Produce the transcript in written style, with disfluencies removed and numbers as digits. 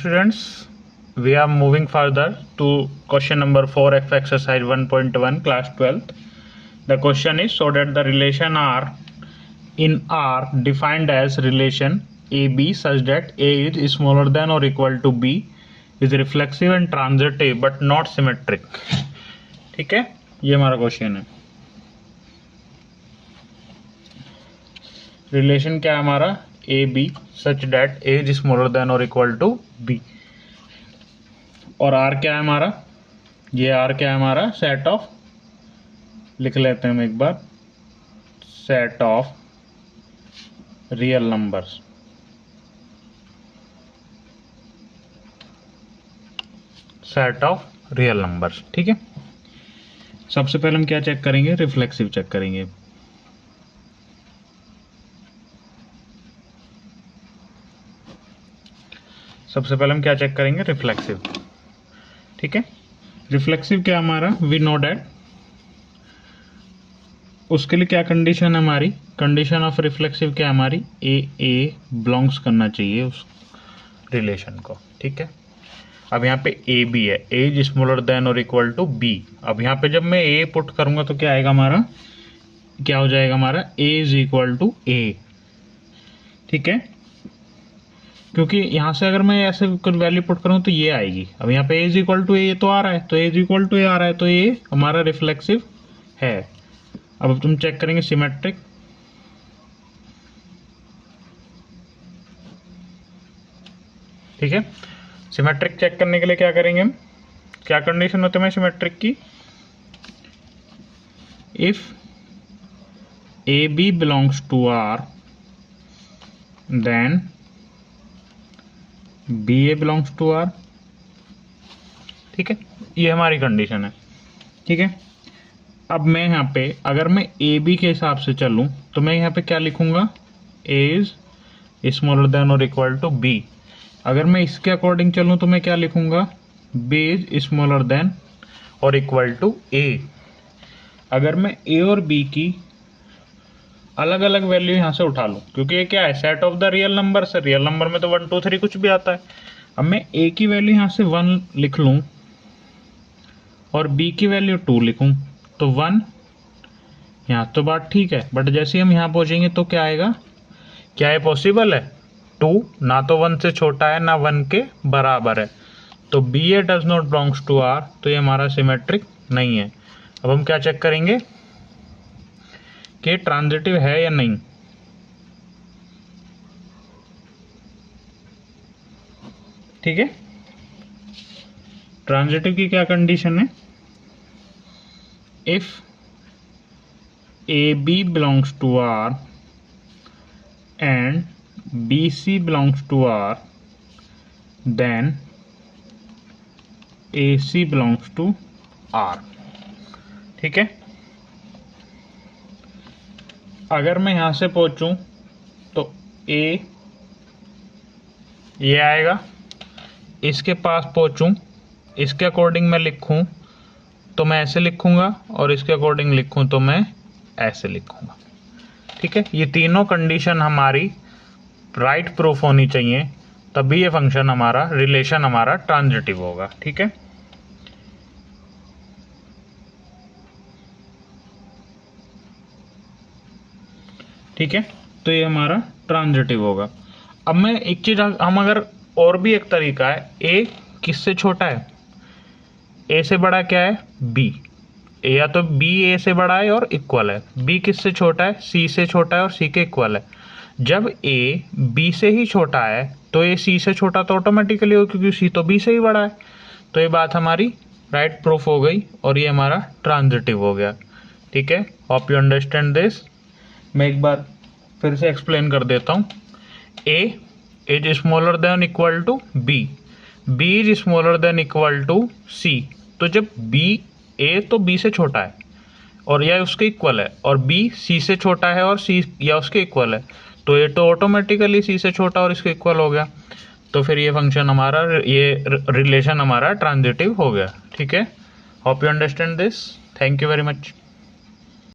students, we are moving further to question number 4 of exercise 1.1 class 12th. The question is, so that the relation R in R defined as relation AB such that A is smaller than or equal to B is reflexive and transitive but not symmetric. ठीक है, ये हमारा question है. Relation क्या है हमारा, A B such that A is smaller than और equal to B. और आर क्या है हमारा, ये आर क्या है हमारा, सेट ऑफ, लिख लेते हैं हम एक बार, set of real numbers. Set of real numbers. ठीक है, सबसे पहले हम क्या चेक करेंगे, रिफ्लेक्सिव चेक करेंगे. सबसे पहले हम क्या चेक करेंगे, रिफ्लेक्सिव. ठीक है, रिफ्लेक्सिव क्या हमारा, वी नो डैट, उसके लिए क्या कंडीशन है हमारी, कंडीशन ऑफ रिफ्लेक्सिव क्या हमारी, ए बिलोंग्स करना चाहिए उस रिलेशन को. ठीक है, अब यहाँ पे ए बी है, ए इज स्मॉलर देन और इक्वल टू बी. अब यहाँ पे जब मैं ए पुट करूंगा तो क्या आएगा हमारा, क्या हो जाएगा हमारा, ए इज इक्वल टू ए. ठीक है, क्योंकि यहाँ से अगर मैं ऐसे कुछ वैल्यू पुट करूँ तो ये आएगी. अब यहाँ पे ए इज इक्वल टू ए तो आ रहा है, तो ए इज इक्वल टू ए आ रहा है, तो ये हमारा रिफ्लेक्सिव है. अब तुम चेक करेंगे सिमेट्रिक. ठीक है, सिमेट्रिक चेक करने के लिए क्या करेंगे हम, क्या कंडीशन होते हैं सिमेट्रिक की, if A B belongs to R then B A belongs to R. ठीक है, ये हमारी कंडीशन है. ठीक है, अब मैं यहाँ पे अगर मैं ए बी के हिसाब से चलूँ तो मैं यहाँ पे क्या लिखूंगा, ए इज स्मॉलर देन और इक्वल टू बी. अगर मैं इसके अकॉर्डिंग चलूँ तो मैं क्या लिखूंगा, बी इज स्मॉलर देन और इक्वल टू ए. अगर मैं ए और बी की अलग अलग वैल्यू यहाँ से उठा लूँ, क्योंकि ये क्या है, set of the real number से, रियल नंबर में तो 1 2 3 कुछ भी आता है. अब मैं ए की वैल्यू यहाँ से 1 लिख लूँ और बी की वैल्यू 2 लिखूँ तो 1, यहाँ तो बात ठीक है, बट जैसे हम यहाँ पहुँचेंगे तो क्या आएगा, क्या ये पॉसिबल है, 2 ना तो 1 से छोटा है ना 1 के बराबर है, तो B A does not belongs to R, तो ये हमारा सिमेट्रिक नहीं है. अब हम क्या चेक करेंगे कि ट्रांजिटिव है या नहीं. ठीक है, ट्रांजिटिव की क्या कंडीशन है, if A B belongs to R and B C belongs to R then A C belongs to R. ठीक है, अगर मैं यहां से पहुंचूं तो ए ये आएगा, इसके पास पहुंचूं, इसके अकॉर्डिंग मैं लिखूं तो मैं ऐसे लिखूंगा और इसके अकॉर्डिंग लिखूं तो मैं ऐसे लिखूंगा. ठीक है, ये तीनों कंडीशन हमारी राइट प्रूफ होनी चाहिए, तभी ये फंक्शन हमारा, रिलेशन हमारा ट्रांजिटिव होगा. ठीक है, ठीक है, तो ये हमारा ट्रांजिटिव होगा. अब मैं एक चीज, हम अगर और भी एक तरीका है, ए किससे छोटा है, ए से बड़ा क्या है, बी, या तो बी ए से बड़ा है और इक्वल है, बी किससे छोटा है, सी से छोटा है और सी के इक्वल है. जब ए बी से ही छोटा है तो ए सी से छोटा तो ऑटोमेटिकली हो, क्योंकि सी तो बी से ही बड़ा है. तो ये बात हमारी राइट प्रूफ हो गई और ये हमारा ट्रांजिटिव हो गया. ठीक है, होप यू अंडरस्टैंड दिस. मैं एक बार फिर से एक्सप्लेन कर देता हूँ. A is smaller than equal to B, B is smaller than equal to C. तो जब बी, ए तो बी से छोटा है और या उसके इक्वल है, और बी सी से छोटा है और सी या उसके इक्वल है, तो ये तो ऑटोमेटिकली सी से छोटा और इसके इक्वल हो गया. तो फिर ये फंक्शन हमारा, ये रिलेशन हमारा ट्रांजिटिव हो गया. ठीक है, hope you understand this. Thank you very much.